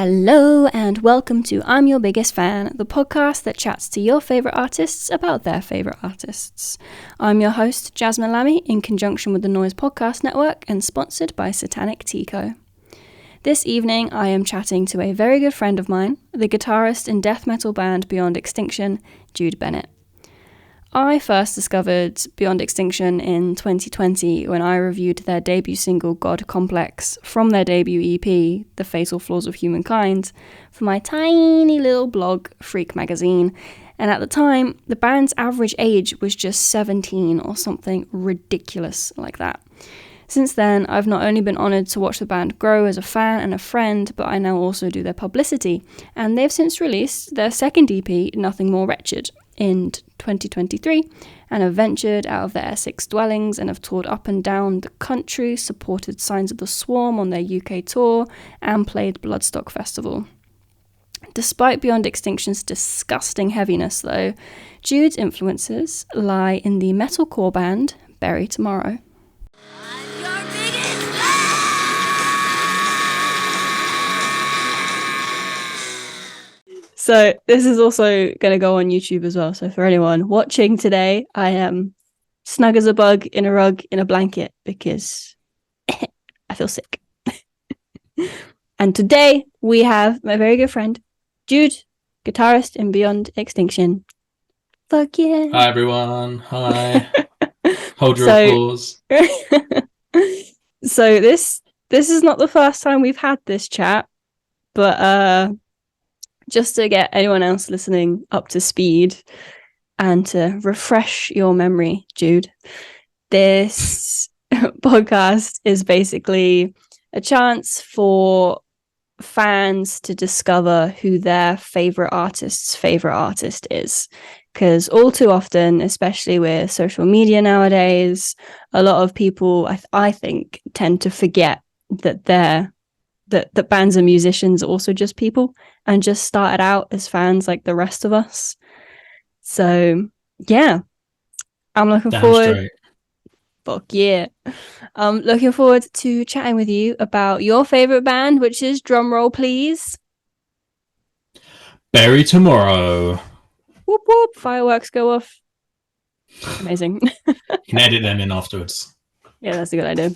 Hello and welcome to I'm Your Biggest Fan, the podcast that chats to your favourite artists about their favourite artists. I'm your host, Jazmin L'Amy, in conjunction with the Noizze Podcast Network and sponsored by Satanic Tico. This evening I am chatting to a very good friend of mine, the guitarist in death metal band Beyond Extinction, Jude Bennett. I first discovered Beyond Extinction in 2020 when I reviewed their debut single God Complex from their debut EP, The Fatal Flaws of Humankind, for my tiny little blog, Freak Magazine. And at the time, the band's average age was just 17 or something ridiculous like that. Since then, I've not only been honoured to watch the band grow as a fan and a friend, but I now also do their publicity. And they've since released their second EP, Nothing More Wretched, in 2023, and have ventured out of their Essex dwellings and have toured up and down the country, supported Signs of the Swarm on their UK tour, and played Bloodstock Festival. Despite Beyond Extinction's disgusting heaviness, though, Jude's influences lie in the metalcore band Bury Tomorrow. So this is also going to go on YouTube as well. So for anyone watching today, I am snug as a bug in a rug in a blanket because I feel sick. And today we have my very good friend, Jude, guitarist in Beyond Extinction. Fuck yeah. Hi everyone. Hi. Hold your applause. So this is not the first time we've had this chat, but just to get anyone else listening up to speed and to refresh your memory, Jude, this podcast is basically a chance for fans to discover who their favourite artist's favourite artist is. Because all too often, especially with social media nowadays, a lot of people, I think, tend to forget that that bands and musicians are also just people and just started out as fans like the rest of us. So yeah, I'm looking forward. Straight. Fuck yeah. I'm looking forward to chatting with you about your favorite band, which is, drum roll please, Bury Tomorrow. Whoop whoop, fireworks go off. Amazing. You can edit them in afterwards. Yeah, that's a good idea.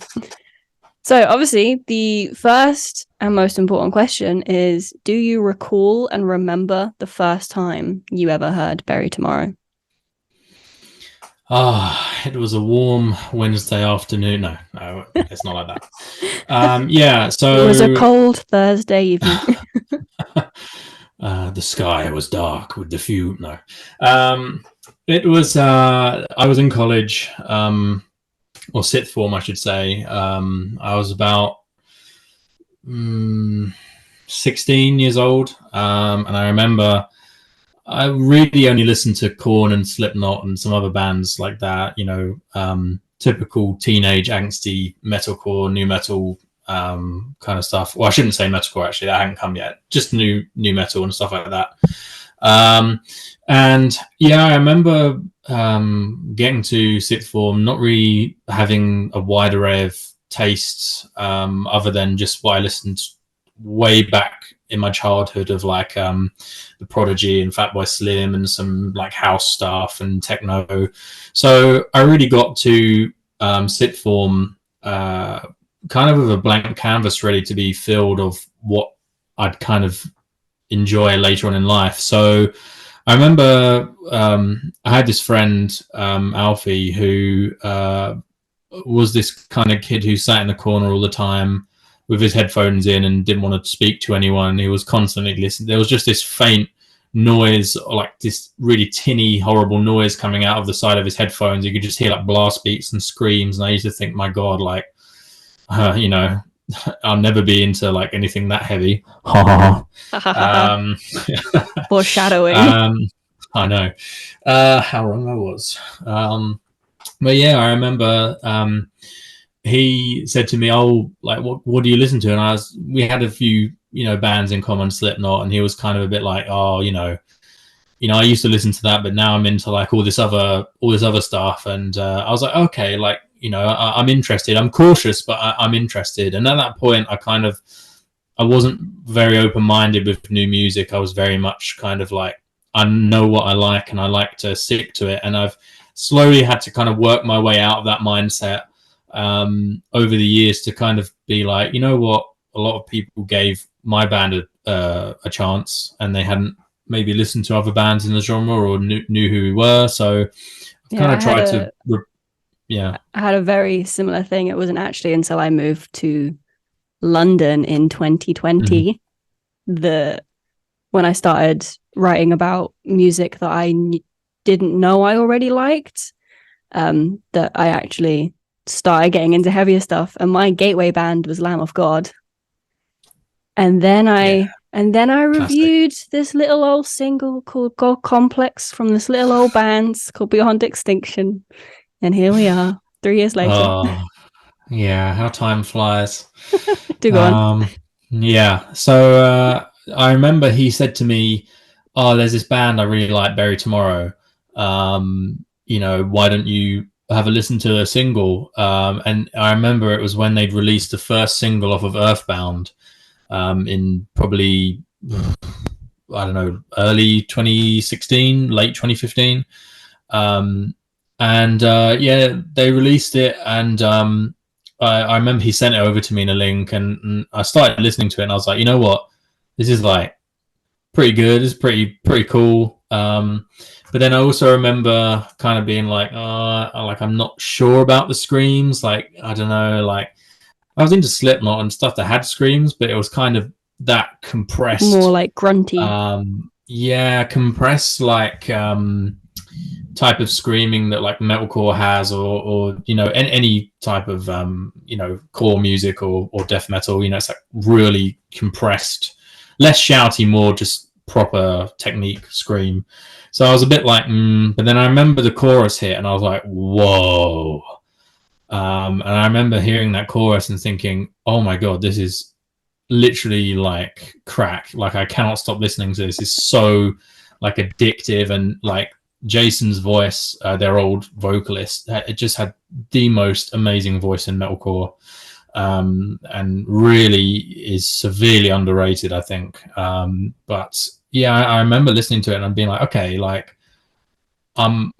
So obviously the first and most important question is, do you recall and remember the first time you ever heard Bury Tomorrow? It was a warm Wednesday afternoon. No, it's not like that. Yeah, so it was a cold Thursday evening. The sky was dark with the few. No, it was. I was in college. Or sixth form, I should say. I was about 16 years old, and I remember I really only listened to Korn and Slipknot and some other bands like that. You know, typical teenage angsty metalcore, new metal kind of stuff. Well, I shouldn't say metalcore actually; that hadn't come yet. Just new metal and stuff like that. And yeah, I remember getting to sixth form, not really having a wide array of tastes other than just what I listened way back in my childhood of like The Prodigy and Fatboy Slim and some like house stuff and techno. So I really got to sixth form kind of with a blank canvas ready to be filled of what I'd kind of enjoy later on in life. So I remember I had this friend, Alfie, who was this kind of kid who sat in the corner all the time with his headphones in and didn't want to speak to anyone. He was constantly listening. There was just this faint noise, or like this really tinny, horrible noise coming out of the side of his headphones. You could just hear like blast beats and screams. And I used to think, my God, like, you know, I'll never be into like anything that heavy. Foreshadowing. I know how wrong I was. But yeah, I remember he said to me, "Oh, like what do you listen to?" And we had a few, you know, bands in common, Slipknot, and he was kind of a bit like, "Oh, you know, I used to listen to that, but now I'm into like all this other stuff." And I was like, "Okay, like, you know, I'm interested. I'm cautious, but I'm interested." And at that point, I kind of I wasn't very open-minded with new music. I was very much kind of like, I know what I like and I like to stick to it. And I've slowly had to kind of work my way out of that mindset over the years to kind of be like, you know what, a lot of people gave my band a chance and they hadn't maybe listened to other bands in the genre or knew who we were. So I've kind of tried to, I had a very similar thing. It wasn't actually until I moved to London in 2020 when I started writing about music that I didn't know I already liked, that I actually started getting into heavier stuff. And my gateway band was Lamb of God. And then I reviewed this little old single called God Complex from this little old band called Beyond Extinction. And here we are, 3 years later. Oh, yeah, how time flies. Do go on. Yeah, so I remember he said to me, "Oh, there's this band I really like, Bury Tomorrow. You know, why don't you have a listen to a single?" And I remember it was when they'd released the first single off of Earthbound in probably, I don't know, early 2016, late 2015. Yeah, they released it, and I remember he sent it over to me in a link, and I started listening to it, and I was like, you know what, this is like pretty good. It's pretty cool. But then I also remember kind of being like, I'm not sure about the screams. Like, I don't know, like I was into Slipknot and stuff that had screams, but it was kind of that compressed, more like grunty. Compressed like type of screaming that like metalcore has, or you know, any type of you know, core music or death metal. You know, it's like really compressed, less shouty, more just proper technique scream. So I was a bit like, but then I remember the chorus hit, and I was like, whoa. And I remember hearing that chorus and thinking, oh my god, this is literally like crack. Like, I cannot stop listening to this. It's so like addictive, and like Jason's voice, their old vocalist, it just had the most amazing voice in metalcore, and really is severely underrated, I think. But yeah, I remember listening to it and I'm being like, okay, like I'm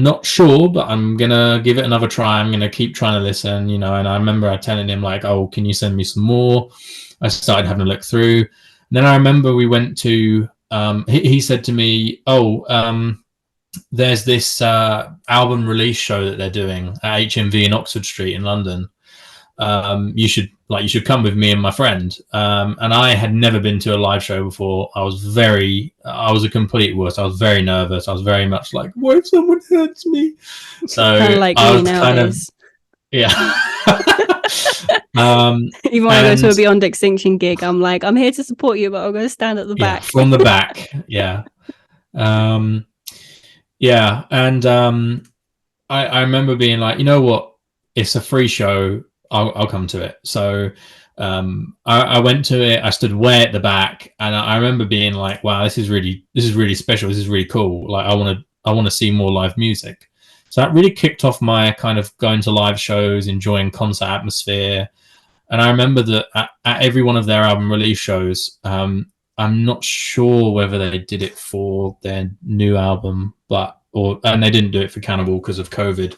not sure, but I'm gonna give it another try. I'm gonna keep trying to listen, you know. And I remember telling him like, oh, can you send me some more? I started having a look through. And then I remember we went to he said to me, there's this album release show that they're doing at HMV in Oxford Street in London. You should come with me and my friend. And I had never been to a live show before. I was a complete wuss. I was very nervous. I was very much like, what if someone hurts me? So like I was kind of, yeah. Even when I go to a Beyond Extinction gig, I'm like, I'm here to support you, but I'm going to stand at the back. From the back. Yeah. Yeah. And I remember being like, you know what? It's a free show. I'll come to it. So I went to it. I stood way at the back, and I remember being like, wow, this is really special. This is really cool. Like, I want to see more live music. So that really kicked off my kind of going to live shows, enjoying concert atmosphere. And I remember that at every one of their album release shows, I'm not sure whether they did it for their new album, and they didn't do it for Cannibal because of COVID.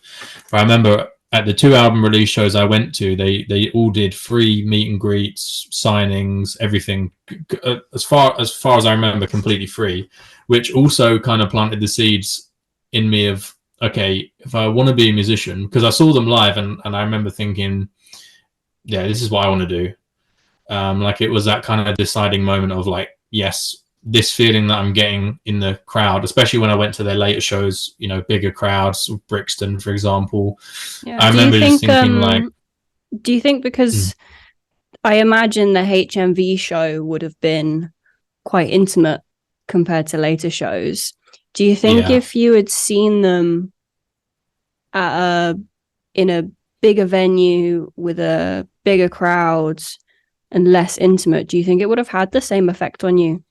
But I remember at the 2 album release shows I went to, they all did free meet and greets, signings, everything, as far as I remember, completely free, which also kind of planted the seeds in me of, okay, if I want to be a musician, because I saw them live and I remember thinking, yeah, this is what I want to do. Like, it was that kind of deciding moment of like, yes, this feeling that I'm getting in the crowd, especially when I went to their later shows, you know, bigger crowds, Brixton, for example. Yeah. I remember just thinking like... Do you think because I imagine the HMV show would have been quite intimate compared to later shows, do you think if you had seen them in a bigger venue with a bigger crowd and less intimate, do you think it would have had the same effect on you?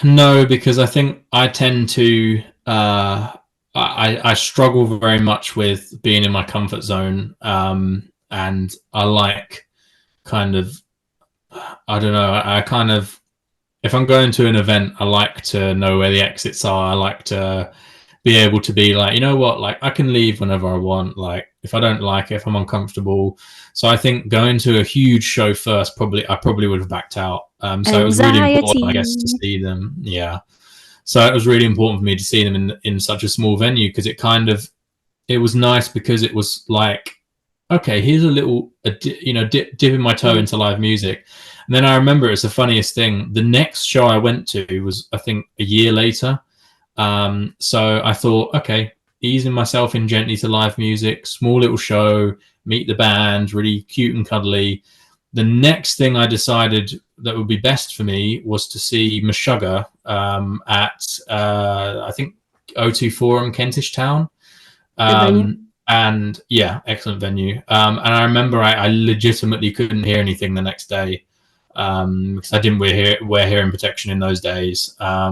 No, because I think I tend to I struggle very much with being in my comfort zone, and I like kind of, I don't know, I kind of, if I'm going to an event, I like to know where the exits are. I like to be able to be like, you know what, like I can leave whenever I want. Like if I don't like it, if I'm uncomfortable. So I think going to a huge show first, I probably would have backed out. So it was really important, I guess, to see them. Yeah. So it was really important for me to see them in such a small venue, because it was nice, because it was like, okay, here's a little, dipping my toe into live music. And then I remember, it's the funniest thing. The next show I went to was, I think, a year later. So I thought, okay, easing myself in gently to live music, small little show, meet the band, really cute and cuddly. The next thing I decided that would be best for me was to see Meshuggah at, I think, O2 Forum, Kentish Town. And yeah, excellent venue. And I remember I legitimately couldn't hear anything the next day, because I didn't wear hearing protection in those days. I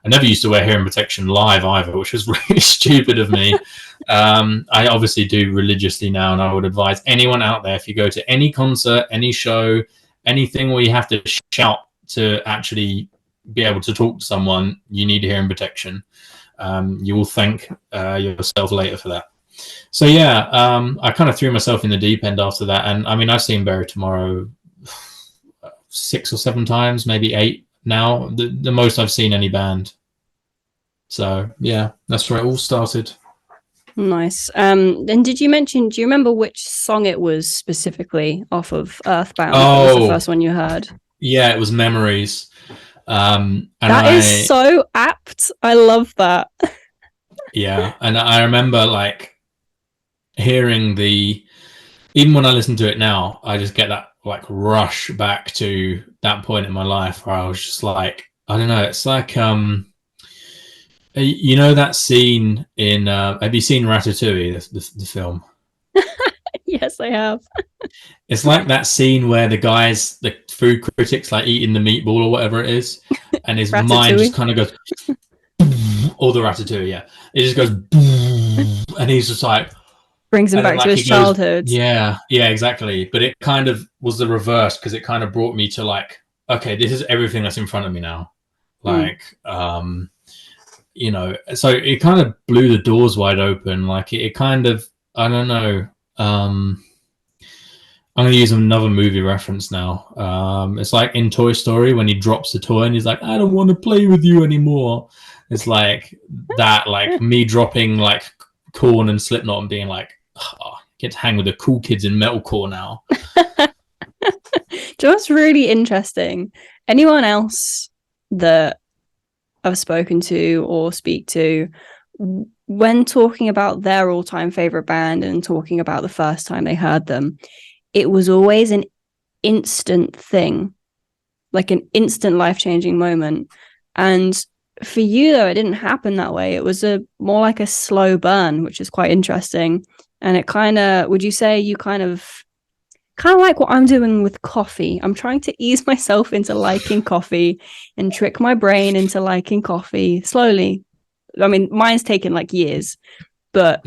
never used to wear hearing protection live either, which was really stupid of me. I obviously do religiously now, and I would advise anyone out there, if you go to any concert, any show, anything where you have to shout to actually be able to talk to someone, you need hearing protection. You will thank yourself later for that. So yeah, I kind of threw myself in the deep end after that. And I mean, I've seen Bury Tomorrow 6 or 7 times, maybe 8 now, the most I've seen any band. So yeah, that's where it all started. Nice. And do you remember which song it was specifically off of Earthbound? That was the first one you heard. Yeah, it was Memories. And that is so apt. I love that. Yeah, and I remember like hearing even when I listen to it now, I just get that like rush back to that point in my life where I was just like, I don't know, it's like you know that scene in have you seen Ratatouille, the film? Yes, I have. It's like that scene where the food critics, like eating the meatball or whatever it is, and his mind just kind of goes, or the Ratatouille, yeah, it just goes, and he's just like, brings him back to his childhood. Yeah, exactly. But it kind of was the reverse, because it kind of brought me to like, okay, this is everything that's in front of me now. Like, so it kind of blew the doors wide open. Like it kind of, I don't know. I'm going to use another movie reference now. It's like in Toy Story when he drops the toy and he's like, I don't want to play with you anymore. It's like that, like me dropping like Korn and Slipknot and being like, oh, I get to hang with the cool kids in metalcore now. Just really interesting. Anyone else that I've spoken to or speak to, when talking about their all-time favorite band and talking about the first time they heard them, it was always an instant thing, like an instant life-changing moment. And for you, though, it didn't happen that way. It was more like a slow burn, which is quite interesting. And it kind of, would you say you kind of like what I'm doing with coffee? I'm trying to ease myself into liking coffee and trick my brain into liking coffee slowly. I mean, mine's taken like years, but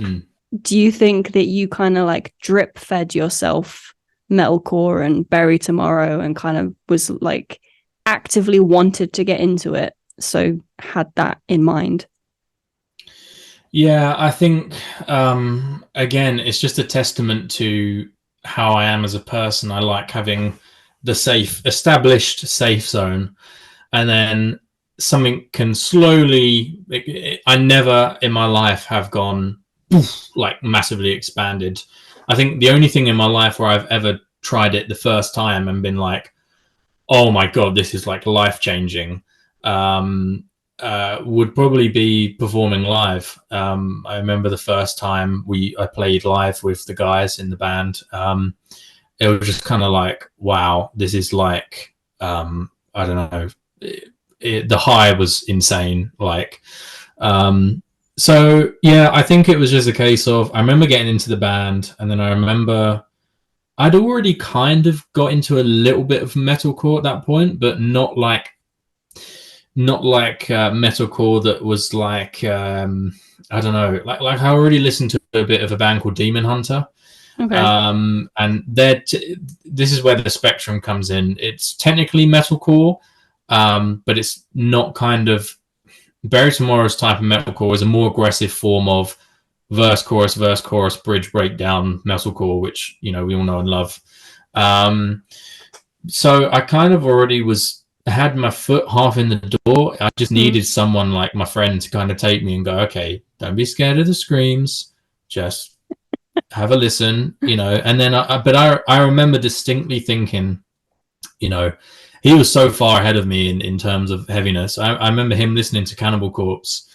do you think that you kind of like drip fed yourself metalcore and Bury Tomorrow and kind of was like actively wanted to get into it, so had that in mind? Yeah, I think again, it's just a testament to how I am as a person. I like having the established safe zone, and then something can slowly, I never in my life have gone like massively expanded. I think the only thing in my life where I've ever tried it the first time and been like, oh my God, this is like life changing, would probably be performing live. I remember the first time I played live with the guys in the band. It was just kind of like, wow, this is like, I don't know, the high was insane. Like, so yeah, I think it was just a case of, I remember getting into the band, and then I remember I'd already kind of got into a little bit of metalcore at that point, but not like metalcore that was like I don't know, like I already listened to a bit of a band called Demon Hunter, Okay. And this is where the spectrum comes in. It's technically metalcore, but it's not kind of Bury Tomorrow's type of metalcore is a more aggressive form of verse, chorus, bridge, breakdown metalcore, which we all know and love. So I kind of already had my foot half in the door. I just needed someone like my friend to kind of take me and go, okay, don't be scared of the screams, just have a listen, And then I remember distinctly thinking, he was so far ahead of me in terms of heaviness. I remember him listening to Cannibal Corpse,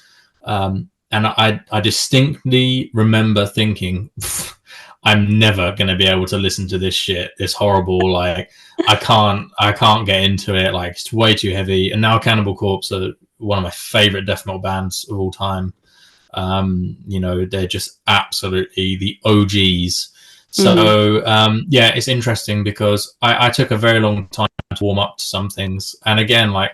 and I distinctly remember thinking, I'm never going to be able to listen to this shit. It's horrible. Like I can't get into it. Like it's way too heavy. And now Cannibal Corpse are one of my favorite death metal bands of all time. They're just absolutely the OGs. So it's interesting because I took a very long time to warm up to some things. And again, like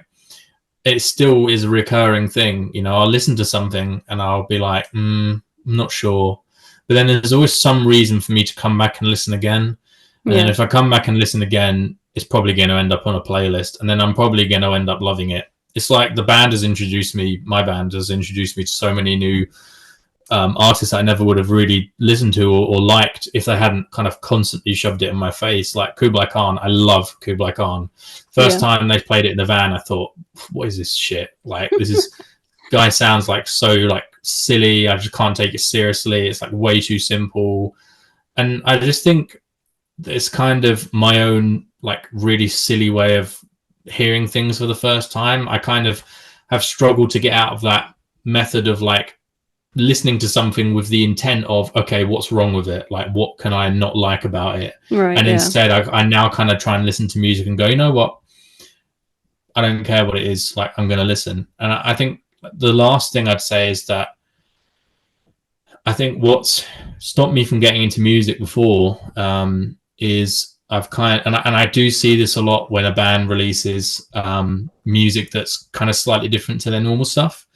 it still is a recurring thing. I'll listen to something and I'll be like, I'm not sure. But then there's always some reason for me to come back and listen again. And then if I come back and listen again, it's probably going to end up on a playlist. And then I'm probably going to end up loving it. It's like my band has introduced me to so many new artists I never would have really listened to or liked if they hadn't kind of constantly shoved it in my face. Like Kublai Khan, I love Kublai Khan. First time they played it in the van, I thought, what is this shit? Like this guy sounds like so like silly. I just can't take it seriously. It's like way too simple. And I just think it's kind of my own like really silly way of hearing things for the first time. I kind of have struggled to get out of that method of like listening to something with the intent of, okay, what's wrong with it? Like, what can I not like about it? Right. And instead, I now kind of try and listen to music and go, you know what? I don't care what it is. Like, I'm going to listen. And I think the last thing I'd say is that I think what's stopped me from getting into music before is I've and I do see this a lot when a band releases music that's kind of slightly different to their normal stuff.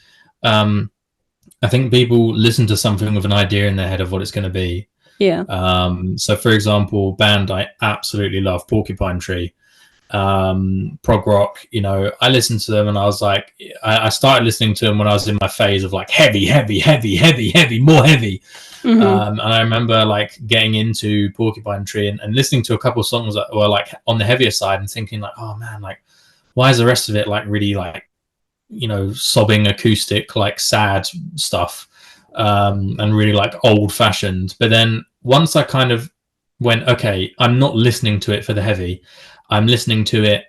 I think people listen to something with an idea in their head of what it's going to be. Yeah. So, for example, band I absolutely love, Porcupine Tree, prog rock. I listened to them and I was like, I started listening to them when I was in my phase of like heavy, more heavy. And I remember like getting into Porcupine Tree and listening to a couple of songs that were like on the heavier side and thinking like, oh man, like why is the rest of it like really like sobbing acoustic like sad stuff and really like old fashioned. But then once I kind of went, okay, I'm not listening to it for the heavy, I'm listening to it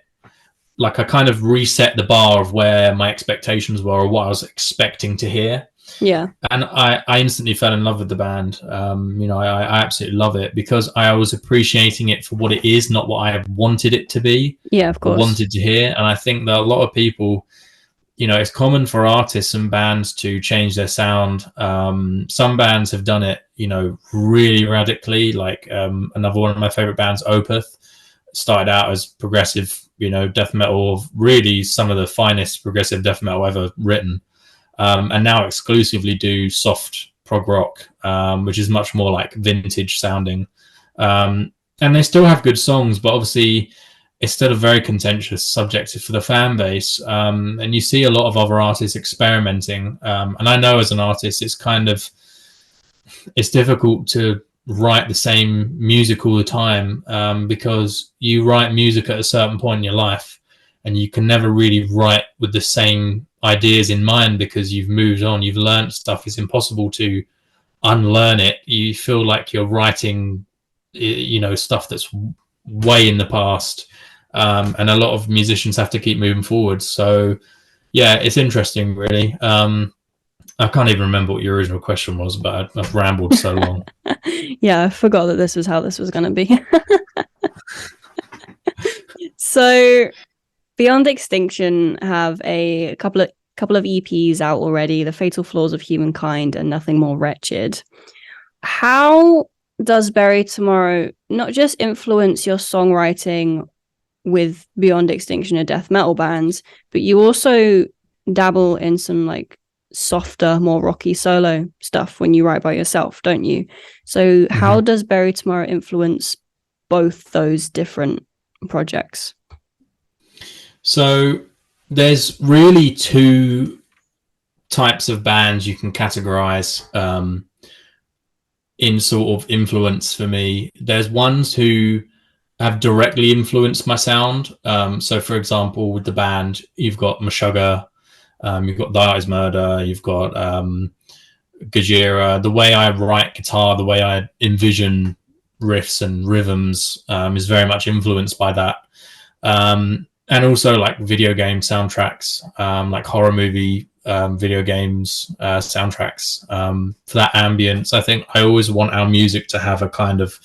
like I kind of reset the bar of where my expectations were or what I was expecting to hear. Yeah. And I instantly fell in love with the band. I absolutely love it because I was appreciating it for what it is, not what I wanted it to be. Yeah, of course. Wanted to hear. And I think that a lot of people, it's common for artists and bands to change their sound. Some bands have done it, really radically. Like another one of my favorite bands, Opeth, started out as progressive, death metal, really some of the finest progressive death metal ever written. And now exclusively do soft prog rock, which is much more like vintage sounding. And they still have good songs, but obviously it's still a very contentious subject for the fan base. And you see a lot of other artists experimenting. And I know as an artist, it's difficult to write the same music all the time because you write music at a certain point in your life and you can never really write with the same ideas in mind because you've moved on, you've learned stuff. It's impossible to unlearn it. You feel like you're writing, stuff that's way in the past. And a lot of musicians have to keep moving forward. So, yeah, it's interesting, really. I can't even remember what your original question was, but I've rambled so long. Yeah, I forgot that this was how this was going to be. So, Beyond Extinction have a couple of EPs out already, The Fatal Flaws of Humankind and Nothing More Wretched. How does Bury Tomorrow not just influence your songwriting with Beyond Extinction and death metal bands, but you also dabble in some like softer, more rocky solo stuff when you write by yourself, don't you? So how does Bury Tomorrow influence both those different projects? So there's really two types of bands you can categorize in sort of influence for me. There's ones who have directly influenced my sound. So for example, with the band, you've got Meshuggah, you've got Thy Eyes Murder, you've got Gajira. The way I write guitar, the way I envision riffs and rhythms is very much influenced by that. And also like video game soundtracks, like horror movie video games soundtracks, for that ambience. I think I always want our music to have a kind of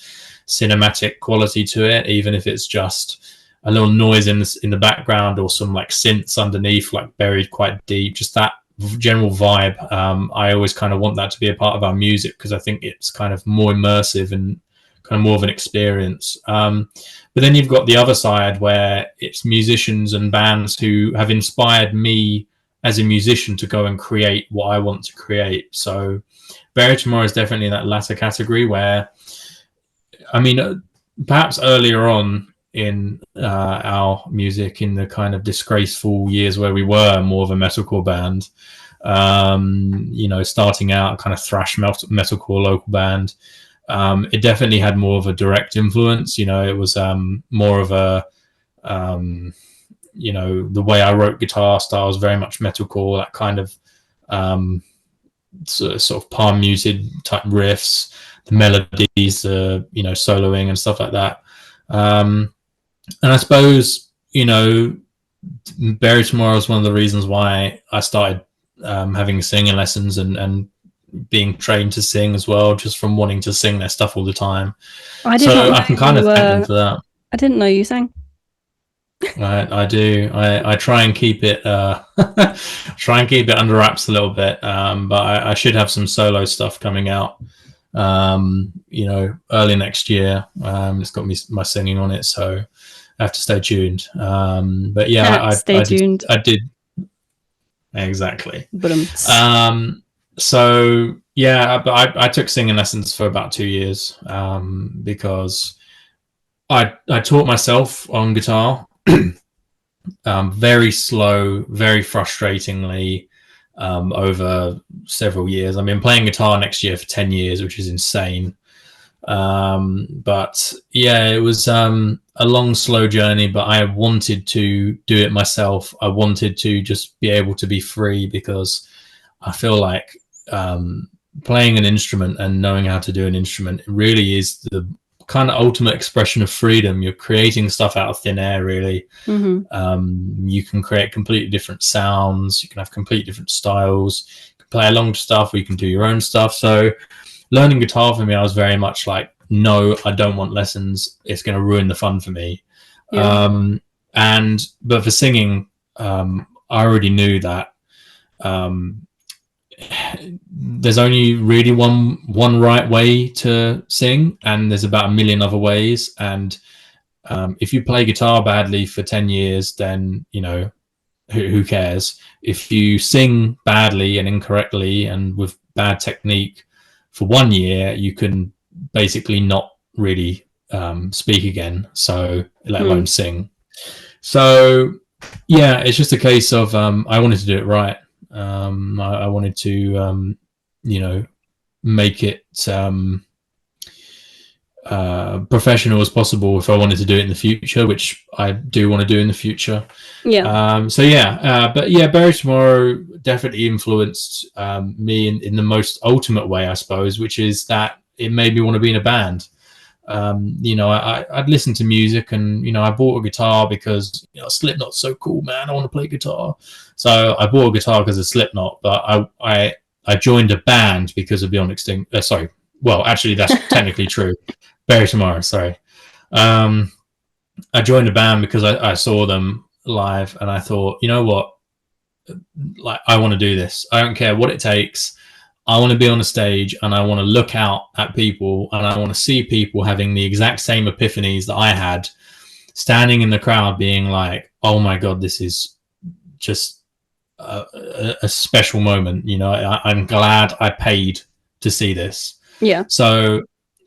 cinematic quality to it, even if it's just a little noise in the background or some like synths underneath, like buried quite deep. Just that general vibe. I always kind of want that to be a part of our music because I think it's kind of more immersive and kind of more of an experience. But then you've got the other side where it's musicians and bands who have inspired me as a musician to go and create what I want to create. So Bury Tomorrow is definitely in that latter category where, I mean, perhaps earlier on in our music, in the kind of disgraceful years where we were more of a metalcore band, starting out kind of thrash metalcore local band, it definitely had more of a direct influence. It was more of a, the way I wrote guitar style was very much metalcore, that kind of sort of palm muted type riffs, the melodies, soloing and stuff like that. And I suppose, Bury Tomorrow is one of the reasons why I started having singing lessons and being trained to sing as well, just from wanting to sing their stuff all the time. I can kind of thank them for that. I didn't know you sang. I do. I try and keep it under wraps a little bit, but I should have some solo stuff coming out early next year. It's got my singing on it, so I have to stay tuned. But yeah, stay tuned. I did exactly. But so yeah, but I took singing lessons for about 2 years because I taught myself on guitar very slow, very frustratingly over several years. I've been playing guitar next year for 10 years, which is insane. But yeah, it was a long, slow journey, but I wanted to do it myself. I wanted to just be able to be free because I feel like playing an instrument and knowing how to do an instrument really is the kind of ultimate expression of freedom. You're creating stuff out of thin air, really. You can create completely different sounds. You can have completely different styles. You can play along to stuff, or you can do your own stuff. So learning guitar for me, I was very much like, no, I don't want lessons. It's going to ruin the fun for me. Yeah. But for singing, I already knew that there's only really one right way to sing, and there's about a million other ways. And if you play guitar badly for 10 years, then who cares? If you sing badly and incorrectly and with bad technique for 1 year, you can basically not really speak again, so let alone sing. So yeah, it's just a case of I wanted to do it right. I wanted to make it professional as possible if I wanted to do it in the future, which I do want to do in the future. But yeah, Bury Tomorrow definitely influenced me in the most ultimate way, I suppose, which is that it made me want to be in a band. I'd listen to music, and I bought a guitar because Slipknot's so cool, man. I want to play guitar, so I bought a guitar because of Slipknot. But I joined a band because of Beyond Extinction. Sorry, well, actually, that's technically true. Bury Tomorrow, sorry. I joined a band because I saw them live, and I thought, you know what, like, I want to do this. I don't care what it takes. I want to be on a stage, and I want to look out at people, and I want to see people having the exact same epiphanies that I had, standing in the crowd being like, oh my God, this is just a special moment. You know, I'm glad I paid to see this. Yeah. So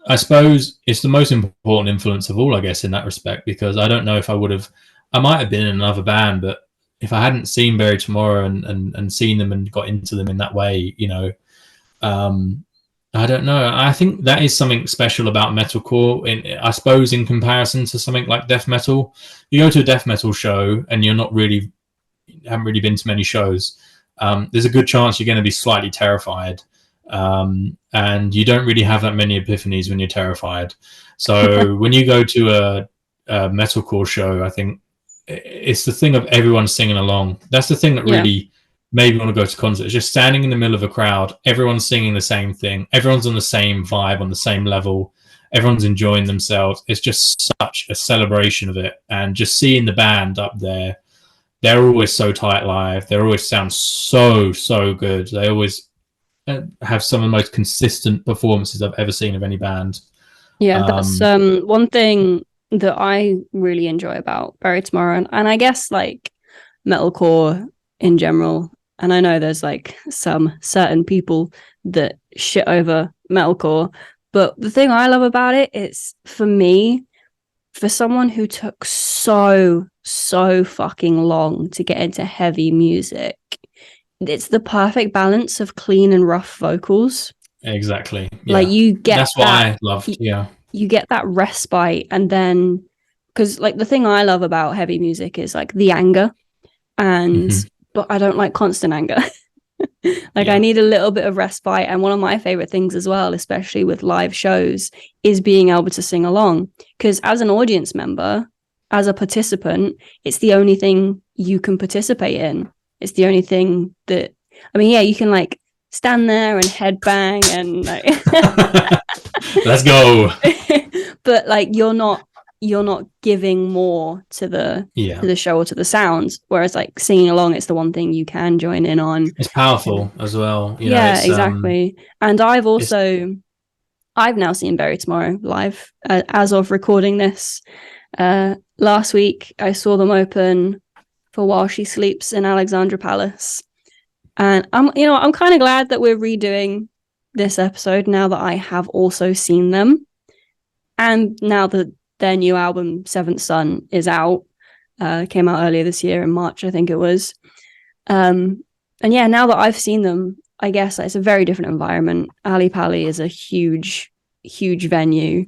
I suppose it's the most important influence of all, I guess, in that respect, because I don't know if I might have been in another band, but if I hadn't seen Bury Tomorrow and seen them and got into them in that way, you know, I don't know. I think that is something special about metalcore. I suppose in comparison to something like death metal, you go to a death metal show and haven't really been to many shows. There's a good chance you're going to be slightly terrified, and you don't really have that many epiphanies when you're terrified. So when you go to a metalcore show, I think it's the thing of everyone singing along. That's the thing that really made me want to go to concerts. Just standing in the middle of a crowd, everyone's singing the same thing, everyone's on the same vibe, on the same level, everyone's enjoying themselves. It's just such a celebration of it, and just seeing the band up there, they're always so tight live. They always sound so good. They always have some of the most consistent performances I've ever seen of any band. Yeah, that's one thing that I really enjoy about Bury Tomorrow, and I guess like metalcore in general. And I know there's like some certain people that shit over metalcore, but the thing I love about it is, for me, for someone who took so fucking long to get into heavy music, it's the perfect balance of clean and rough vocals. Exactly. Yeah. Like you get that's what I loved. Yeah. You get that respite, and then because like the thing I love about heavy music is like the anger, and but I don't like constant anger. I need a little bit of respite. And one of my favorite things as well, especially with live shows, is being able to sing along, because as an audience member, as a participant, it's the only thing you can participate in. It's the only thing that, I mean, yeah, you can like stand there and headbang and like let's go. But like you're not giving more to the show or to the sounds, whereas like singing along, it's the one thing you can join in on. It's powerful as well, you know. Exactly. And I've now seen Bury Tomorrow live as of recording this. Last week I saw them open for While She Sleeps in Alexandra Palace, and I'm kind of glad that we're redoing this episode now that I have also seen them, and now that their new album Seventh Son is out. Came out earlier this year in March, I think it was. And yeah, now that I've seen them, I guess it's a very different environment. Ali Pali is a huge venue.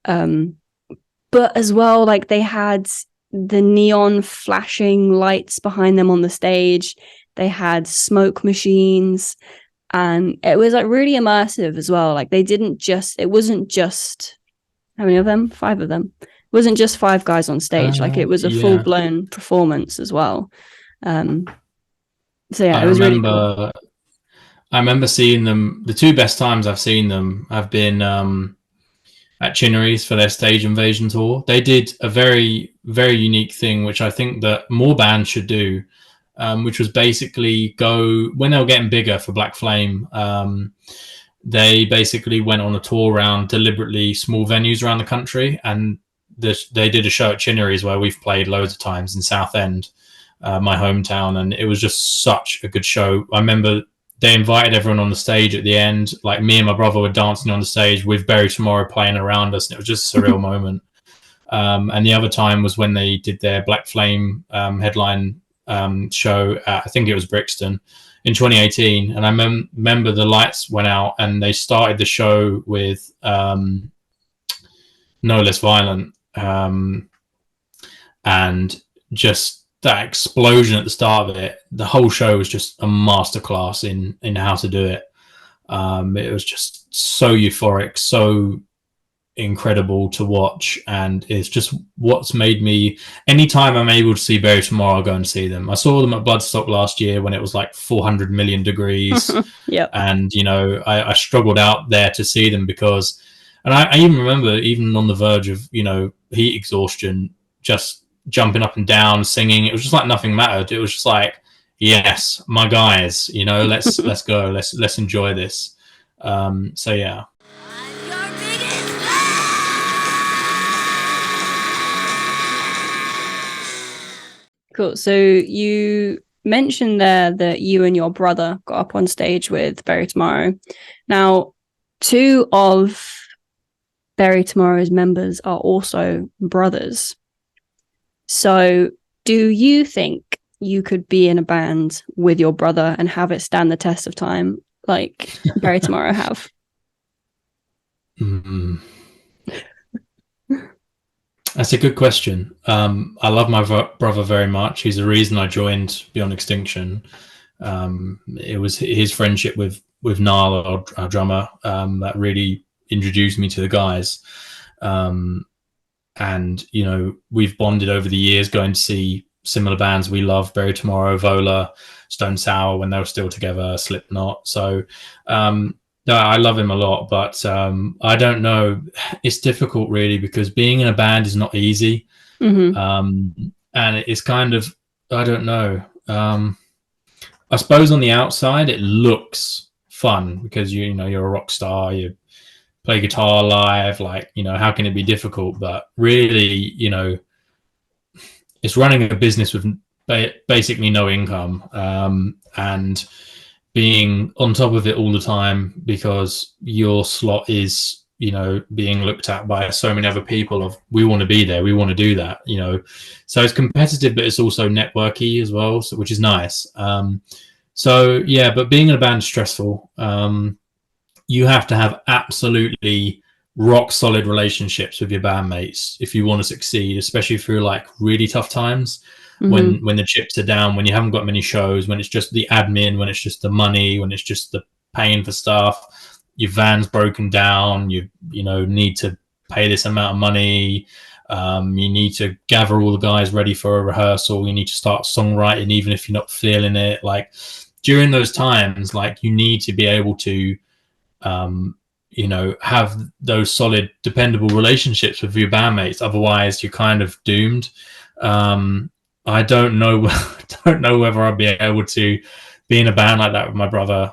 But as well, like they had the neon flashing lights behind them on the stage. They had smoke machines, and it was like really immersive as well. Like it wasn't just, how many of them? 5 of them. It wasn't just 5 guys on stage. Like it was a full-blown performance as well. So yeah, it was really cool. I remember seeing them. The 2 best times I've seen them have been at Chinnery's for their Stage Invasion tour. They did a very, very unique thing, which I think that more bands should do, which was basically go, when they were getting bigger for Black Flame, they basically went on a tour around deliberately small venues around the country, and they did a show at Chinnery's where we've played loads of times in Southend, my hometown, and it was just such a good show. I remember they invited everyone on the stage at the end. Like me and my brother were dancing on the stage with Bury Tomorrow playing around us, and it was just a surreal moment. And the other time was when they did their Black Flame headline show at, I think it was Brixton, in 2018. And I remember the lights went out and they started the show with No Less Violent, and just that explosion at the start of it. The whole show was just a masterclass in how to do it. It was just so euphoric, so incredible to watch, and it's just what's made me, anytime I'm able to see Bury Tomorrow, I'll go and see them. I saw them at Bloodstock last year when it was like 400 million degrees. And you know, I struggled out there to see them because, and I even remember, even on the verge of, you know, heat exhaustion, just jumping up and down, singing. It was just like nothing mattered. It was just like, yes, my guys, you know, let's go, let's enjoy this. So yeah. Cool. So you mentioned there that you and your brother got up on stage with Bury Tomorrow. Now, two of Bury Tomorrow's members are also brothers. So do you think you could be in a band with your brother and have it stand the test of time like Bury Tomorrow have? That's a good question. I love my brother very much. He's the reason I joined Beyond Extinction. It was his friendship with Niall, our drummer, that really introduced me to the guys. And, you know, we've bonded over the years going to see similar bands we love, Bury Tomorrow, Vola, Stone Sour when they were still together, Slipknot. So no, I love him a lot, but I don't know. It's difficult really because being in a band is not easy. And it's kind of, I don't know. I suppose on the outside it looks fun because you know you're a rock star, you play guitar live, like, you know, how can it be difficult? But really, you know, it's running a business with basically no income, and being on top of it all the time because your slot is, you know, being looked at by so many other people of, we want to be there, we want to do that, you know. So it's competitive, but it's also networky as well, so, which is nice. So yeah, but being in a band is stressful. You have to have absolutely rock solid relationships with your bandmates if you want to succeed, especially through like really tough times. When the chips are down, when you haven't got many shows, when it's just the admin, when it's just the money, when it's just the paying for stuff, your van's broken down, you know need to pay this amount of money, you need to gather all the guys ready for a rehearsal, you need to start songwriting even if you're not feeling it. Like during those times, like you need to be able to you know, have those solid, dependable relationships with your bandmates. Otherwise, you're kind of doomed. I don't know whether I'd be able to be in a band like that with my brother,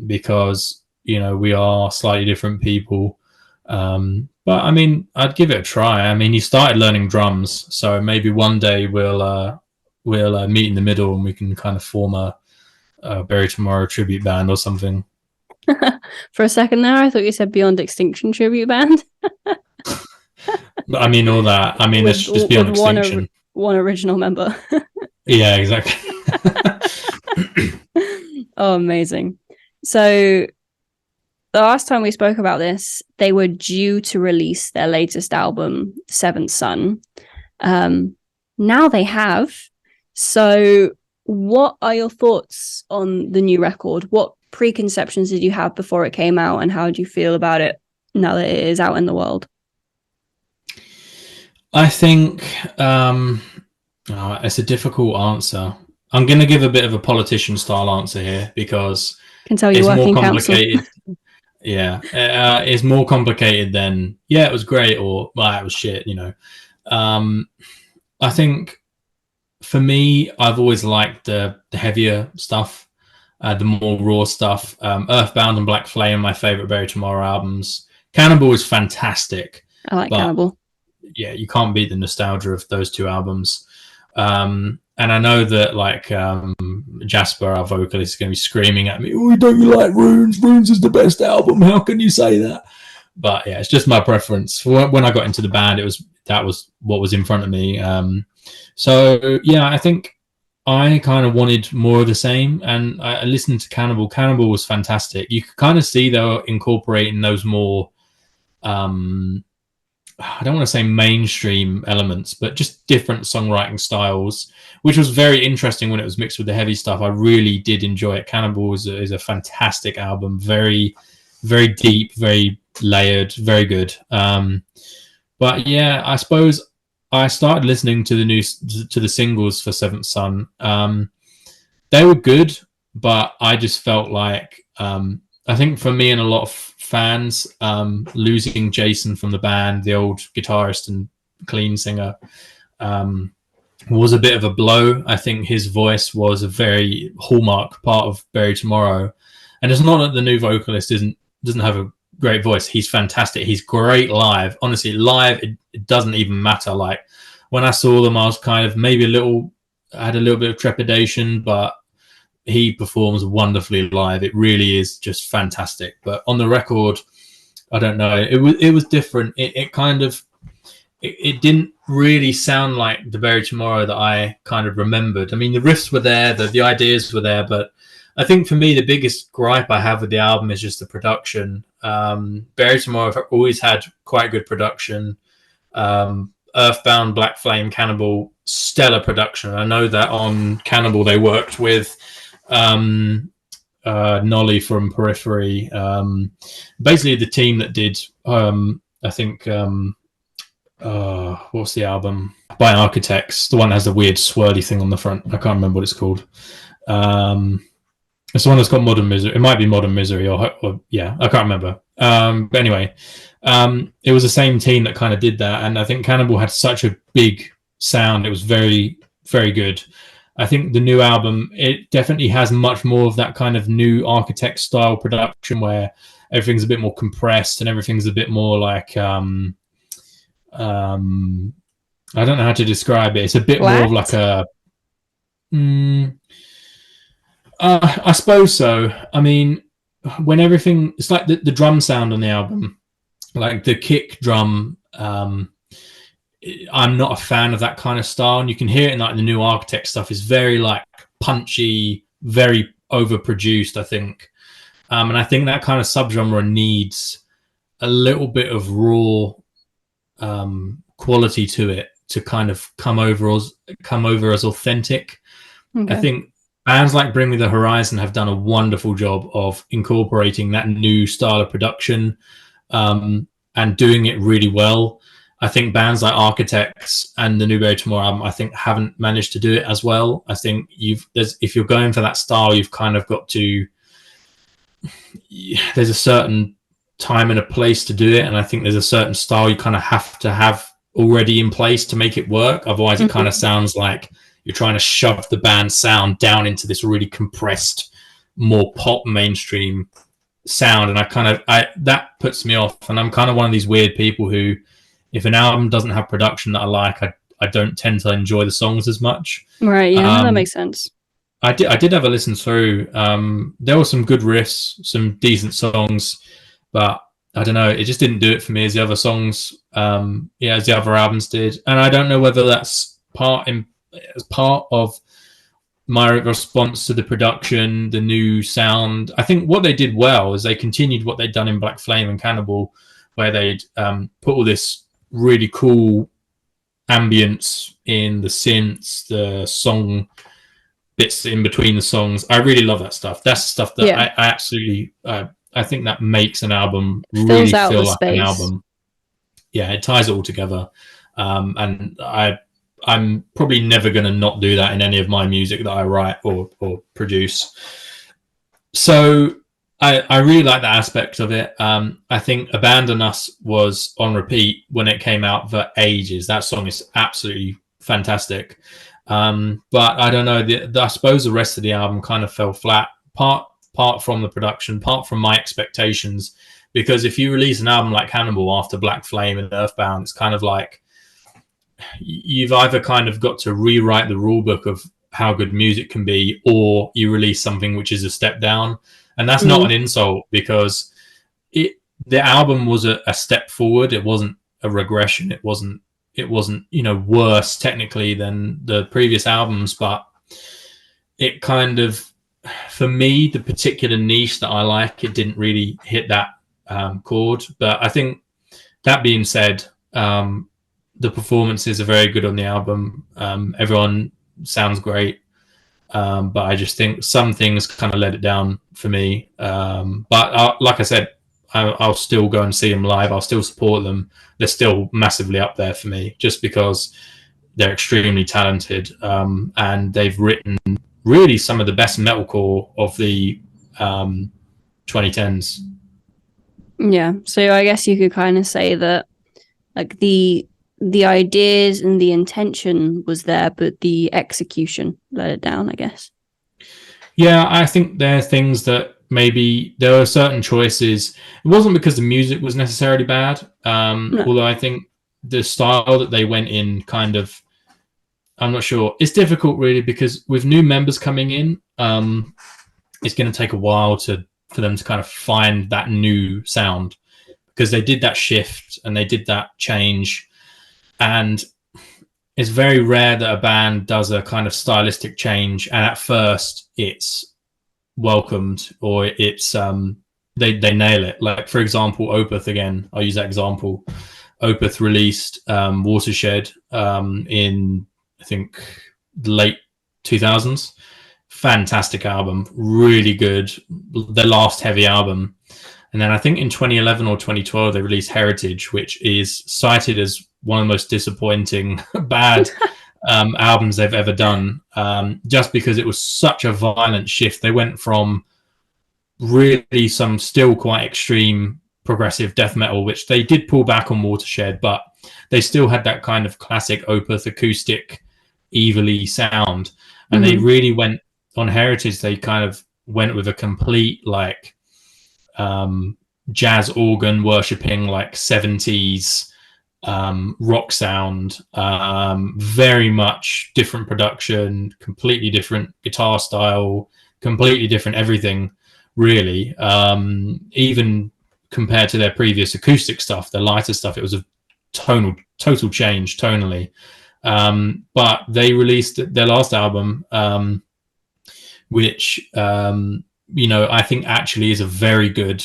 because, you know, we are slightly different people. But I mean, I'd give it a try. I mean, he started learning drums, so maybe one day we'll meet in the middle and we can kind of form a Bury Tomorrow tribute band or something. For a second there, I thought you said Beyond Extinction tribute band. I mean, all that. I mean, it's just Beyond Extinction. One original member. Yeah, exactly. Oh, amazing. So the last time we spoke about this, they were due to release their latest album, Seventh Son. Now they have. So what are your thoughts on the new record? What preconceptions did you have before it came out, and how do you feel about it now that it is out in the world? I think it's a difficult answer. I'm going to give a bit of a politician style answer here because can tell you it's more complicated. Yeah, it's more complicated than it was great or it was shit. You know, I think for me, I've always liked the heavier stuff. The more raw stuff. Earthbound and Black Flame, my favorite Bury Tomorrow albums. Cannibal is fantastic. I like Cannibal. Yeah, you can't beat the nostalgia of those two albums. And I know that like Jasper, our vocalist, is going to be screaming at me, "Oh, don't you like Runes? Runes is the best album. How can you say that?" But yeah, it's just my preference. When I got into the band, that was what was in front of me. So yeah, I think I kind of wanted more of the same, and I listened to Cannibal. Cannibal was fantastic. You could kind of see they were incorporating those more, I don't want to say mainstream elements, but just different songwriting styles, which was very interesting when it was mixed with the heavy stuff. I really did enjoy it. Cannibal is a fantastic album, very, very deep, very layered, very good. But yeah, I suppose I started listening to the singles for Seventh Son. They were good, but I just felt like I think for me and a lot of fans, losing Jason from the band, the old guitarist and clean singer, was a bit of a blow. I think his voice was a very hallmark part of Bury Tomorrow, and it's not that the new vocalist doesn't have a great voice. He's fantastic. He's great live. Honestly, live it doesn't even matter. Like when I saw them, I was kind of maybe a little had a little bit of trepidation, but he performs wonderfully live. It really is just fantastic. But on the record, I don't know. It was different. It kind of it didn't really sound like the Bury Tomorrow that I kind of remembered. I mean, the riffs were there, the ideas were there, but I think for me the biggest gripe I have with the album is just the production. Bury Tomorrow have always had quite good production. Earthbound, Black Flame, Cannibal, stellar production. I know that on Cannibal they worked with Nolly from Periphery, basically the team that did I think what's the album by Architects, the one that has the weird swirly thing on the front. I can't remember what it's called. It's the one that's got Modern Misery. It might be Modern Misery or yeah, I can't remember. But anyway, it was the same team that kind of did that, and I think Cannibal had such a big sound. It was very, very good. I think the new album, it definitely has much more of that kind of new Architect style production where everything's a bit more compressed and everything's a bit more like I don't know how to describe it. It's a bit more of like a I suppose so. I mean, when everything, it's like the drum sound on the album, like the kick drum. I'm not a fan of that kind of style, and you can hear it in like the new Architect stuff. Is very like punchy, very overproduced, I think, and I think that kind of subgenre needs a little bit of raw quality to it to kind of come over as authentic. Okay. I think bands like Bring Me the Horizon have done a wonderful job of incorporating that new style of production and doing it really well. I think bands like Architects and the New Bury Tomorrow album, I think, haven't managed to do it as well. I think if you're going for that style, you've kind of got to. There's a certain time and a place to do it, and I think there's a certain style you kind of have to have already in place to make it work. Otherwise, it kind of sounds like you're trying to shove the band's sound down into this really compressed, more pop mainstream sound, and that puts me off. And I'm kind of one of these weird people who, if an album doesn't have production that I like, I don't tend to enjoy the songs as much. Right, yeah, that makes sense. I did have a listen through. There were some good riffs, some decent songs, but I don't know, it just didn't do it for me as the other songs, as the other albums did. And I don't know whether that's part of my response to the production, the new sound. I think what they did well is they continued what they'd done in Black Flame and Cannibal, where they'd put all this really cool ambience in the synths, the song bits in between the songs. I really love that stuff. That's the stuff that I absolutely I think that makes an album really feel like an album. Yeah, it ties it all together. And I'm probably never going to not do that in any of my music that I write or produce. So I really like that aspect of it. I think Abandon Us was on repeat when it came out for ages. That song is absolutely fantastic. But I don't know, I suppose the rest of the album kind of fell flat, part from the production, part from my expectations. Because if you release an album like Cannibal after Black Flame and Earthbound, it's kind of like you've either kind of got to rewrite the rule book of how good music can be, or you release something which is a step down. And that's not an insult, because the album was a step forward. It wasn't a regression. It wasn't worse technically than the previous albums, but it kind of, for me, the particular niche that I like, it didn't really hit that chord. But I think that being said, the performances are very good on the album. Everyone sounds great. But I just think some things kind of let it down for me. But like I said, I'll still go and see them live. I'll still support them. They're still massively up there for me, just because they're extremely talented. And they've written really some of the best metalcore of the 2010s. Yeah, so I guess you could kind of say that, like, the ideas and the intention was there, but the execution let it down, I guess. Yeah, I think there are things that maybe there were certain choices. It wasn't because the music was necessarily bad, no. Although I think the style that they went in kind of I'm not sure. It's difficult really because with new members coming in, it's going to take a while for them to kind of find that new sound, because they did that shift and they did that change, and it's very rare that a band does a kind of stylistic change and at first it's welcomed, or it's they nail it. Like, for example, Opeth, again, I'll use that example. Opeth released Watershed in, I think, the late 2000s. Fantastic album, really good, their last heavy album. And then I think in 2011 or 2012 they released Heritage, which is cited as one of the most disappointing bad albums they've ever done, just because it was such a violent shift. They went from really some still quite extreme progressive death metal, which they did pull back on Watershed, but they still had that kind of classic Opeth acoustic evilly sound. And they really went on Heritage, they kind of went with a complete like jazz organ worshipping like 70s rock sound, very much different production, completely different guitar style, completely different everything really. Even compared to their previous acoustic stuff, their lighter stuff, it was a total change tonally. But they released their last album, which I think actually is a very good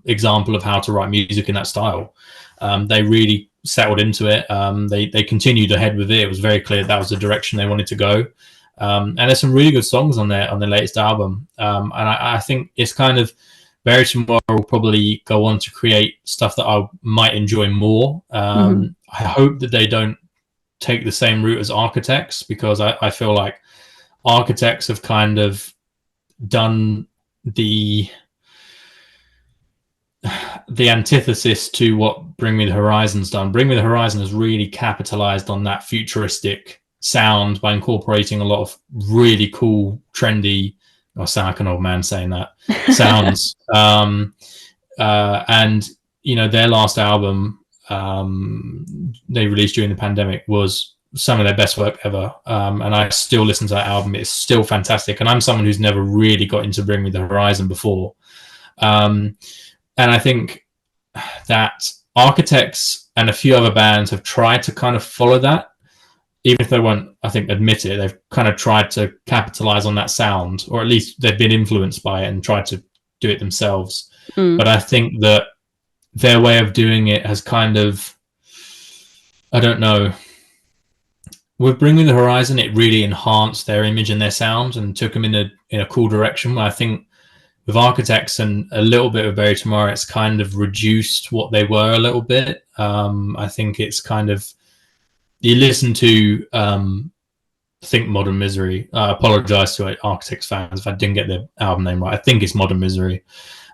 example of how to write music in that style. They really settled into it. They continued ahead with it. It was very clear that was the direction they wanted to go. And there's some really good songs on their latest album. And I think it's kind of Bury Tomorrow will probably go on to create stuff that I might enjoy more. I hope that they don't take the same route as Architects, because I feel like Architects have kind of done the antithesis to what Bring Me the Horizon's done. Bring Me the Horizon has really capitalized on that futuristic sound by incorporating a lot of really cool, trendy, I sound like an old man saying that, sounds. And, their last album they released during the pandemic was some of their best work ever. And I still listen to that album. It's still fantastic. And I'm someone who's never really got into Bring Me the Horizon before. And I think that Architects and a few other bands have tried to kind of follow that. Even if they won't, I think, admit it, they've kind of tried to capitalize on that sound, or at least they've been influenced by it and tried to do it themselves. But I think that their way of doing it has kind of, I don't know, with Bring Me the Horizon, it really enhanced their image and their sound and took them in a cool direction. I think with Architects and a little bit of Bury Tomorrow, it's kind of reduced what they were a little bit. I think it's kind of, you listen to think Modern Misery. I apologize to Architects fans if I didn't get the album name right. I think it's Modern Misery.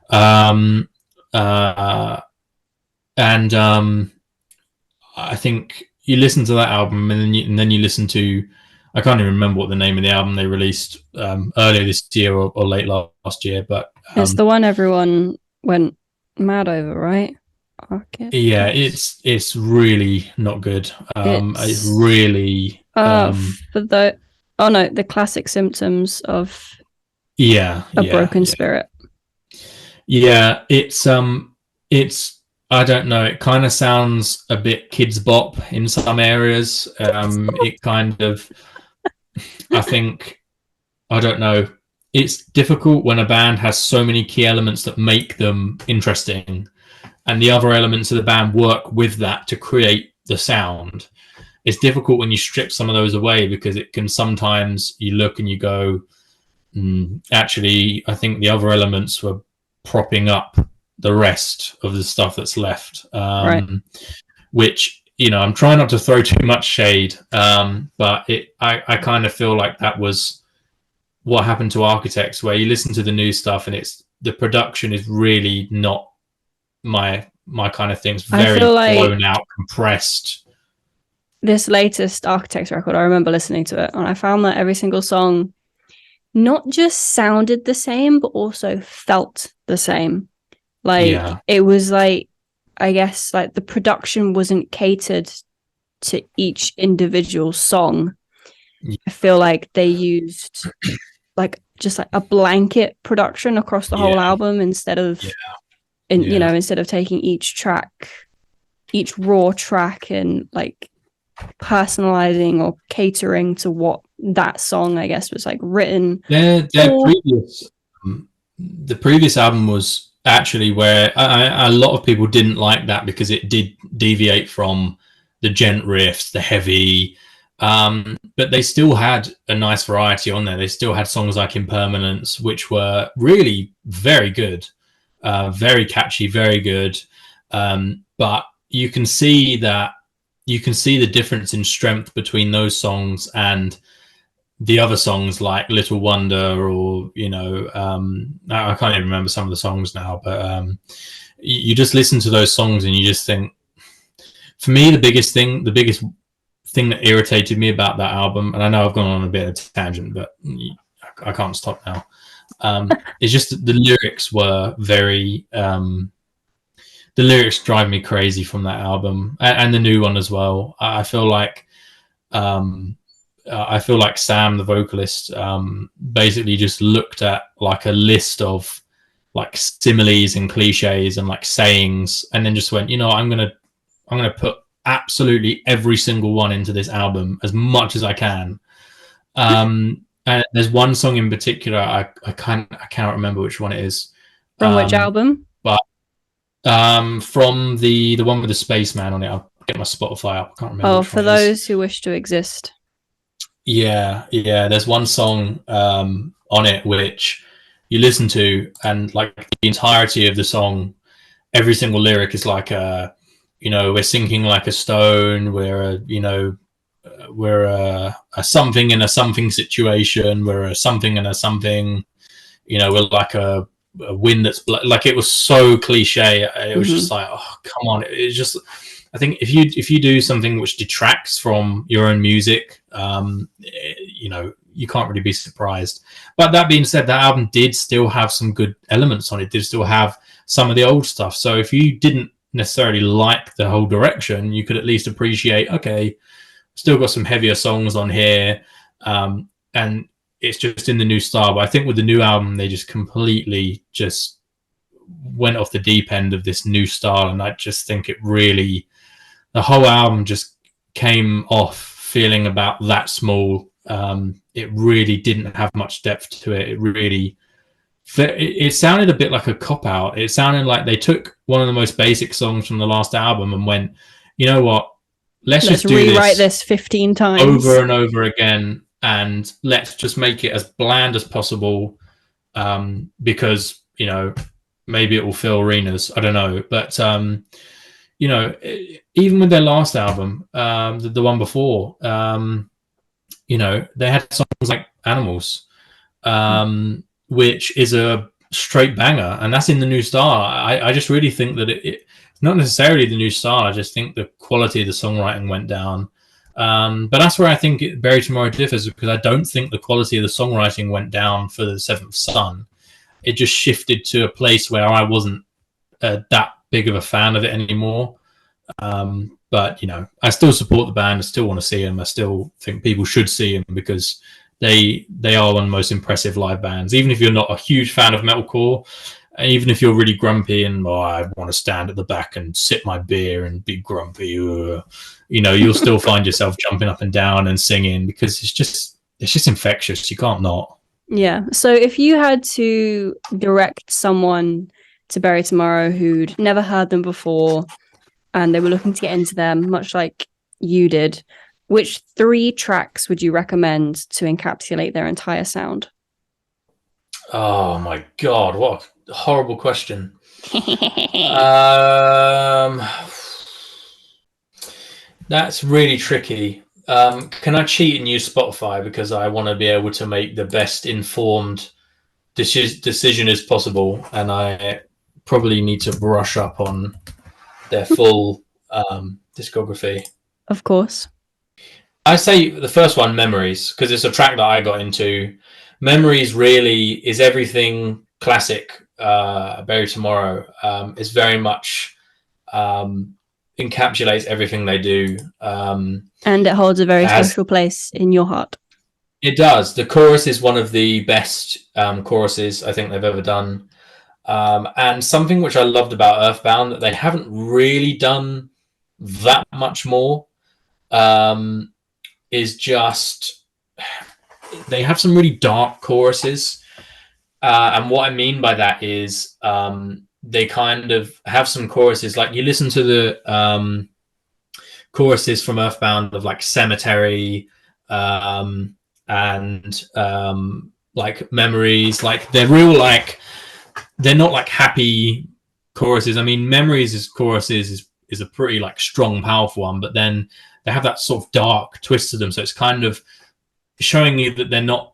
And I think you listen to that album and then you listen to, I can't even remember what the name of the album they released earlier this year or late last year, but it's the one everyone went mad over, right? Yeah, it's really not good. It's really the classic symptoms of a broken spirit. Yeah, it's I don't know, it kind of sounds a bit kids bop in some areas. It kind of, I think, I don't know, it's difficult when a band has so many key elements that make them interesting, and the other elements of the band work with that to create the sound. It's difficult when you strip some of those away, because it can sometimes, you look and you go, actually, I think the other elements were propping up the rest of the stuff that's left. Right. Which, I'm trying not to throw too much shade, but I kind of feel like that was what happened to Architects, where you listen to the new stuff and the production is really not my kind of thing. It's very blown out, compressed. This latest Architects record, I remember listening to it, and I found that every single song not just sounded the same, but also felt the same. It was like, I guess, like the production wasn't catered to each individual song. I feel like they used like just like a blanket production across the whole album instead of instead of taking each raw track and like personalizing or catering to what that song, I guess, was like written. The previous album was actually where a lot of people didn't like that because it did deviate from the gent riffs, the heavy, but they still had a nice variety on there. They still had songs like Impermanence, which were really very good, very catchy, very good. But you can see the difference in strength between those songs and the other songs like Little Wonder, or I can't even remember some of the songs now, but you just listen to those songs and you just think, for me, the biggest thing that irritated me about that album, and I know I've gone on a bit of a tangent, but I can't stop now, it's just that the lyrics were very the lyrics drive me crazy from that album, and the new one as well. I feel like Sam, the vocalist, basically just looked at like a list of like similes and cliches and like sayings, and then just went, I'm gonna put absolutely every single one into this album as much as I can. And there's one song in particular I can't remember which one it is. From which album? But from the one with the spaceman on it. I'll get my Spotify up. I can't remember. Oh, For Those Who Wish to Exist. Yeah. There's one song on it which you listen to, and like the entirety of the song, every single lyric is like we're sinking like a stone. We're a something in a something situation. We're a something in a something. We're like a wind that's like, it was so cliche. It was just like, oh, come on. It's just, I think if you do something which detracts from your own music, you can't really be surprised. But that being said, that album did still have some good elements on it. Did still have some of the old stuff. So if you didn't necessarily like the whole direction, you could at least appreciate, okay, still got some heavier songs on here, and it's just in the new style. But I think with the new album, they just completely just went off the deep end of this new style, and I just think the whole album just came off feeling about that small. It really didn't have much depth to it. It sounded a bit like a cop-out. It sounded like they took one of the most basic songs from the last album and went, you know what, let's just rewrite this 15 times over and over again, and let's just make it as bland as possible, because maybe it will fill arenas. I don't know, but even with their last album, the one before, they had songs like Animals, which is a straight banger, and that's in the new style. I just really think that it's not necessarily the new style. I just think the quality of the songwriting went down. But that's where I think Bury Tomorrow differs, because I don't think the quality of the songwriting went down for The Seventh Son. It just shifted to a place where I wasn't that big of a fan of it anymore. But I still support the band. I still want to see them. I still think people should see them, because they are one of the most impressive live bands. Even if you're not a huge fan of metalcore, and even if you're really grumpy and I want to stand at the back and sip my beer and be grumpy, you'll still find yourself jumping up and down and singing, because it's just infectious. You can't not. Yeah. So if you had to direct someone to Bury Tomorrow who'd never heard them before and they were looking to get into them, much like you did, which 3 tracks would you recommend to encapsulate their entire sound? Oh my God, what a horrible question. That's really tricky. Can I cheat and use Spotify, because I want to be able to make the best informed decision as possible, and I probably need to brush up on their full discography. Of course. I say the first one, Memories, because it's a track that I got into. Memories really is everything classic. Bury Tomorrow is very much encapsulates everything they do, and it holds a very special place in your heart. It does. The chorus is one of the best choruses I think they've ever done. And something which I loved about Earthbound that they haven't really done that much more is just they have some really dark choruses. And what I mean by that is they kind of have some choruses. Like you listen to the choruses from Earthbound of like Cemetery and like Memories. Like they're real like they're not like happy choruses. I mean, Memories' choruses is a pretty like strong, powerful one, but then they have that sort of dark twist to them. So it's kind of showing you that they're not.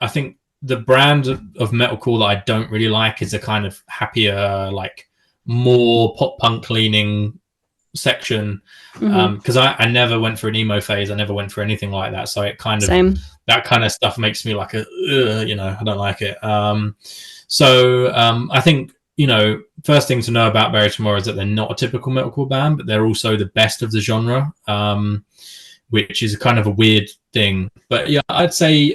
I think the brand of metalcore that I don't really like is a kind of happier, like more pop punk leaning section. Because I never went for an emo phase. I never went for anything like that. So it kind of that kind of stuff makes me like I don't like it. So I think, first thing to know about Bury Tomorrow is that they're not a typical metalcore band, but they're also the best of the genre, which is kind of a weird thing. But yeah, I'd say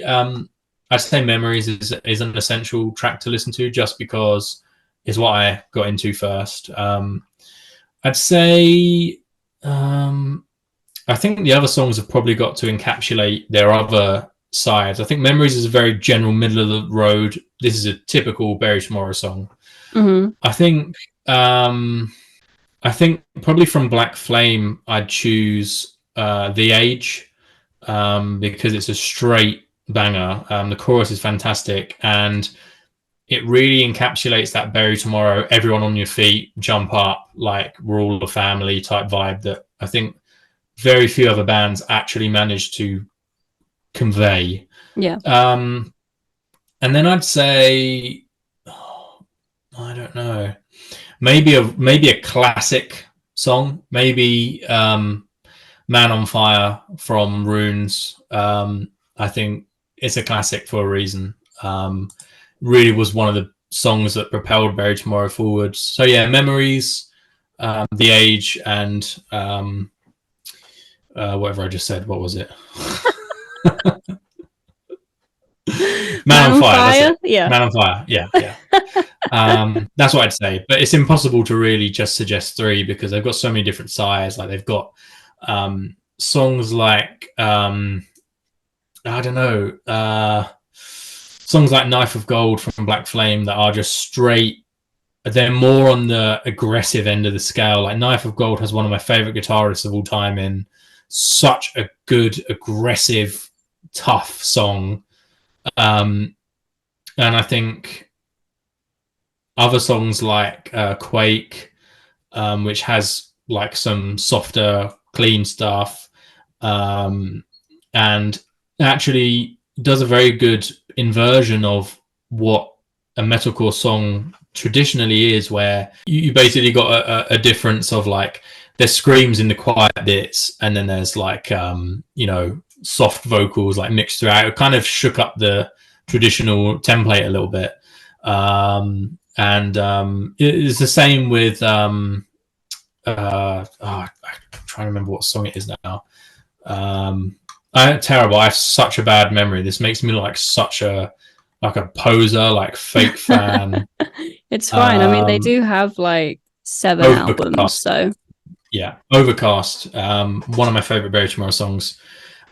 Memories is an essential track to listen to just because it's what I got into first. I'd say I think the other songs have probably got to encapsulate their other sides. I think Memories is a very general middle of the road. This is a typical Bury Tomorrow song. I think probably from Black Flame I'd choose The Age because it's a straight banger. The chorus is fantastic and it really encapsulates that Bury Tomorrow, everyone on your feet, jump up, like we're all a family type vibe that I think very few other bands actually manage to convey. Yeah. And then I'd say, I don't know, maybe a classic song, maybe Man on Fire from Runes. I think it's a classic for a reason. Really was one of the songs that propelled Bury Tomorrow forwards. So yeah, Memories, The Age, and whatever I just said. What was it? Man on Fire. That's it. Yeah. Man on Fire. Yeah. That's what I'd say. But it's impossible to really just suggest three because they've got so many different sides. Like they've got songs like I don't know. Songs like Knife of Gold from Black Flame that are just straight. They're more on the aggressive end of the scale. Like Knife of Gold has one of my favorite guitarists of all time in such a good, aggressive, tough song. And I think other songs like Quake, which has like some softer, clean stuff, and actually does a very good inversion of what a metalcore song traditionally is, where you basically got a difference of like there's screams in the quiet bits and then there's like soft vocals like mixed throughout. It kind of shook up the traditional template a little bit, and it's the same with I'm trying to remember what song it is now. Terrible. I have such a bad memory. This makes me look like such a poser, like fake fan. It's fine. I mean, they do have like 7 albums, so yeah. Overcast, one of my favorite Bury Tomorrow songs,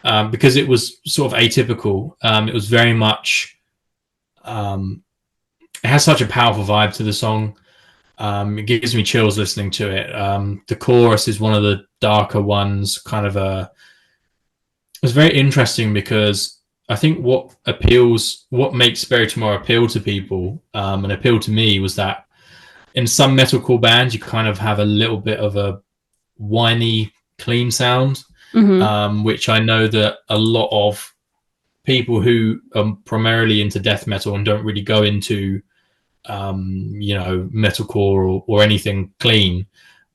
because it was sort of atypical. It was very much it has such a powerful vibe to the song. It gives me chills listening to it. The chorus is one of the darker ones, kind of it's very interesting because I think what makes Bury Tomorrow appeal to people and appeal to me was that in some metalcore bands you kind of have a little bit of a whiny, clean sound, which I know that a lot of people who are primarily into death metal and don't really go into metalcore or anything clean,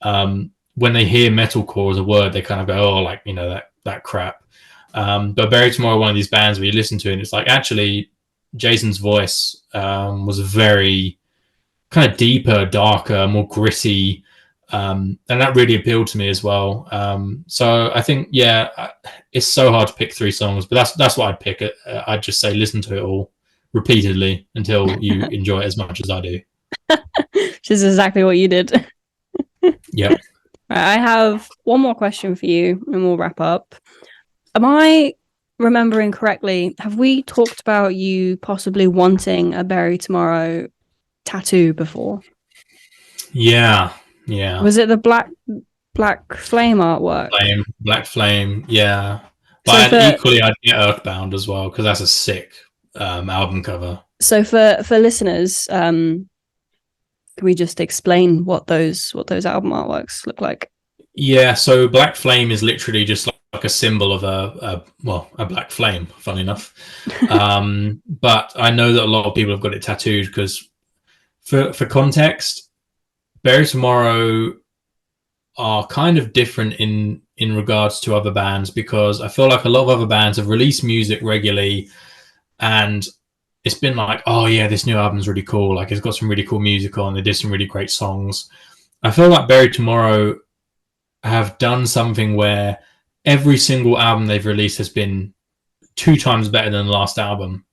when they hear metalcore as a word they kind of go, that crap. But Bury Tomorrow, one of these bands where you listen to it and it's like, actually, Jason's voice was very kind of deeper, darker, more gritty, And that really appealed to me as well. So I think, yeah, it's so hard to pick 3 songs, but that's what I'd pick. I'd just say listen to it all repeatedly until you enjoy it as much as I do. Which is exactly what you did. Yep. Right, I have one more question for you and we'll wrap up. Am I remembering correctly? Have we talked about you possibly wanting a Bury Tomorrow tattoo before? Yeah. Was it the black flame artwork? Black Flame, yeah. But equally, I'd get Earthbound as well because that's a sick album cover. So for listeners, can we just explain what those album artworks look like? Yeah, so Black Flame is literally just like a symbol of a black flame, funny enough. But I know that a lot of people have got it tattooed because for context, Bury Tomorrow are kind of different in regards to other bands, because I feel like a lot of other bands have released music regularly and it's been like, oh yeah, this new album's really cool, like it's got some really cool music on, they did some really great songs. I feel like Bury Tomorrow have done something where every single album they've released has been 2 times better than the last album,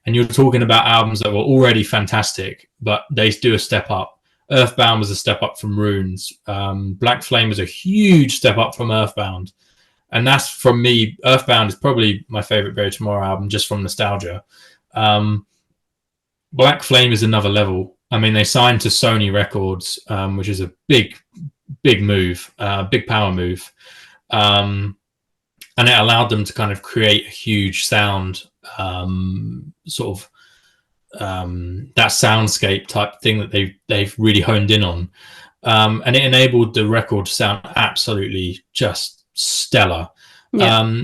and you're talking about albums that were already fantastic but they do a step up. Earthbound was a step up from Runes. Black Flame was a huge step up from Earthbound. And that's, from me, Earthbound is probably my favorite Bury Tomorrow album, just from nostalgia. Black Flame is another level. I mean, they signed to Sony Records, which is a big move, big power move. And it allowed them to kind of create a huge sound, sort of that soundscape type thing that they've really honed in on, and it enabled the record to sound absolutely just stellar. Yeah.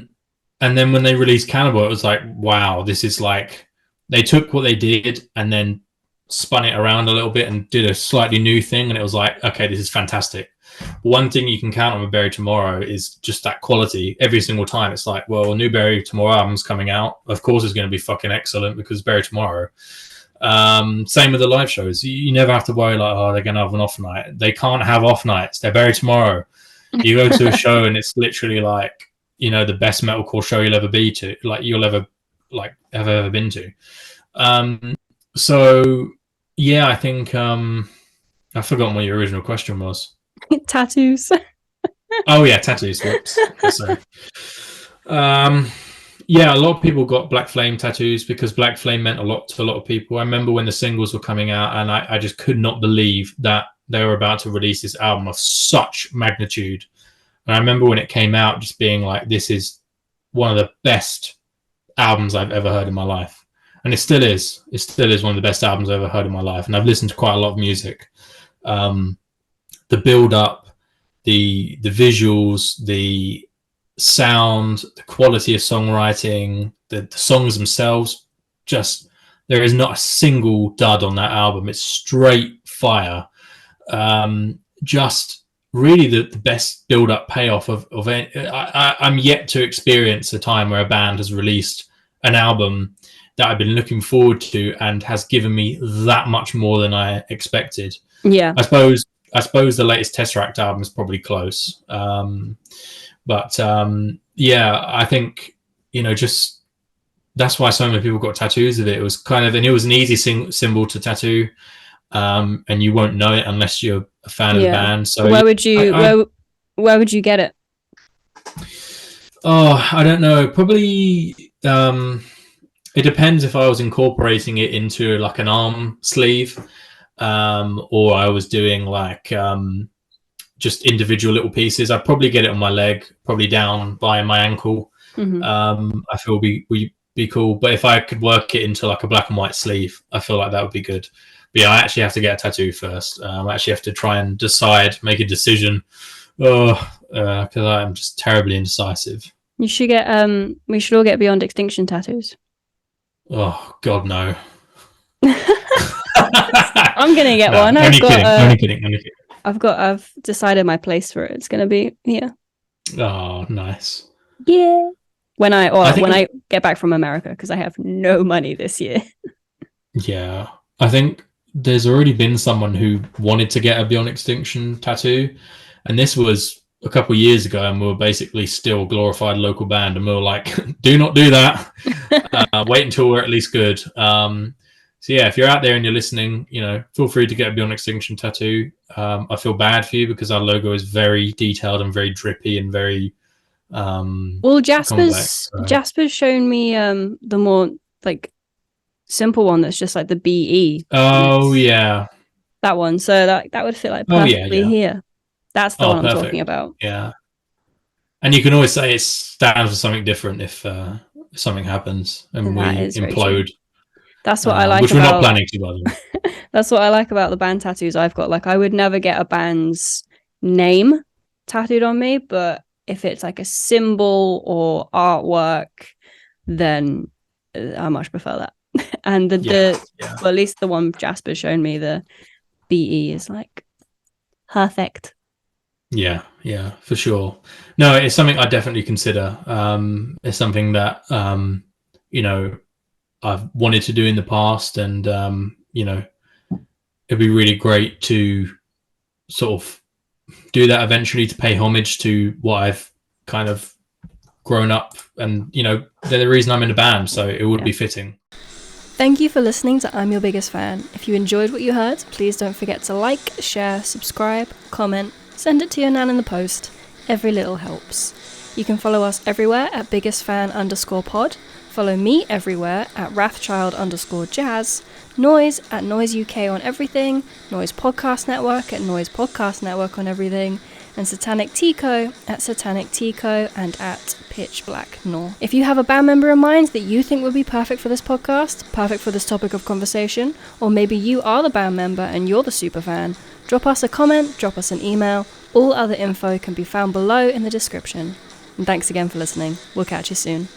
And then when they released Cannibal, it was like, wow, this is like, they took what they did and then spun it around a little bit and did a slightly new thing, and it was like, okay, this is fantastic. One thing you can count on with Bury Tomorrow is just that quality. Every single time it's like, well, a new Bury Tomorrow album's coming out, of course it's going to be fucking excellent because Bury Tomorrow. Same with the live shows. You never have to worry like, oh, they're going to have an off night. They can't have off nights. They're Bury Tomorrow. You go to a show and it's literally like, you know, the best metalcore show you'll ever be to, like you'll ever like have ever been to. So yeah, I think I've forgotten what your original question was. Tattoos. Oh yeah, tattoos. Whoops. Sorry. Yeah, a lot of people got Black Flame tattoos because Black Flame meant a lot to a lot of people. I remember when the singles were coming out and I just could not believe that they were about to release this album of such magnitude. And I remember when it came out just being like, this is one of the best albums I've ever heard in my life. And it still is. It still is one of the best albums I've ever heard in my life. And I've listened to quite a lot of music. The build-up, the visuals, the sound, the quality of songwriting, the songs themselves, just there is not a single dud on that album. It's straight fire. Just really the best build-up payoff of it. I'm yet to experience a time where a band has released an album that I've been looking forward to and has given me that much more than I expected. Yeah, I suppose the latest Tesseract album is probably close. But yeah, I think, you know, just that's why so many people got tattoos of it. It was kind of, and it was an easy symbol to tattoo, and you won't know it unless you're a fan of the band. So where would you where would you get it? Oh, I don't know. Probably it depends if I was incorporating it into like an arm sleeve, or I was doing like just individual little pieces. I'd probably get it on my leg, probably down by my ankle. Mm-hmm. I feel would be cool. But if I could work it into like a black and white sleeve, I feel like that would be good. But yeah, I actually have to get a tattoo first. I actually have to try and decide, make a decision. Because I'm just terribly indecisive. You should get we should all get Beyond Extinction tattoos. Oh God, no. I'm gonna get one. Only kidding. I've decided my place for it. It's gonna be here. Oh, nice. Yeah. When I get back from America, because I have no money this year. Yeah, I think there's already been someone who wanted to get a Beyond Extinction tattoo, and this was a couple of years ago, and we were basically still a glorified local band, and we were like, do not do that. Wait until we're at least good. So yeah, if you're out there and you're listening, feel free to get a Beyond Extinction tattoo. I feel bad for you because our logo is very detailed and very drippy and very well, Jasper's shown me the more like simple one that's just like the BE. Oh yeah, that one. So that would fit like perfectly here. That's the one I'm talking about. Yeah, and you can always say it stands for something different if something happens and we implode. That's what I like. Which we're not planning to, by the way. That's what I like about the band tattoos I've got. Like, I would never get a band's name tattooed on me, but if it's like a symbol or artwork, then I much prefer that. And well, at least the one Jasper's shown me, the BE, is like perfect. Yeah, for sure. No, it's something I definitely consider. It's something that I've wanted to do in the past, and it'd be really great to sort of do that eventually, to pay homage to what I've kind of grown up, and they're the reason I'm in a band, so it would be fitting. Thank you for listening to I'm Your Biggest Fan. If you enjoyed what you heard, please don't forget to like, share, subscribe, comment, send it to your nan in the post. Every little helps. You can follow us everywhere at biggestfan_pod. Follow me everywhere at Wrathchild_Jazz, Noizze at Noizze UK on everything, Noizze Podcast Network at Noizze Podcast Network on everything, and Satanic Tico at Satanic Tico and at Pitch Black Nor. If you have a band member in mind that you think would be perfect for this podcast, perfect for this topic of conversation, or maybe you are the band member and you're the super fan, drop us a comment, drop us an email. All other info can be found below in the description. And thanks again for listening. We'll catch you soon.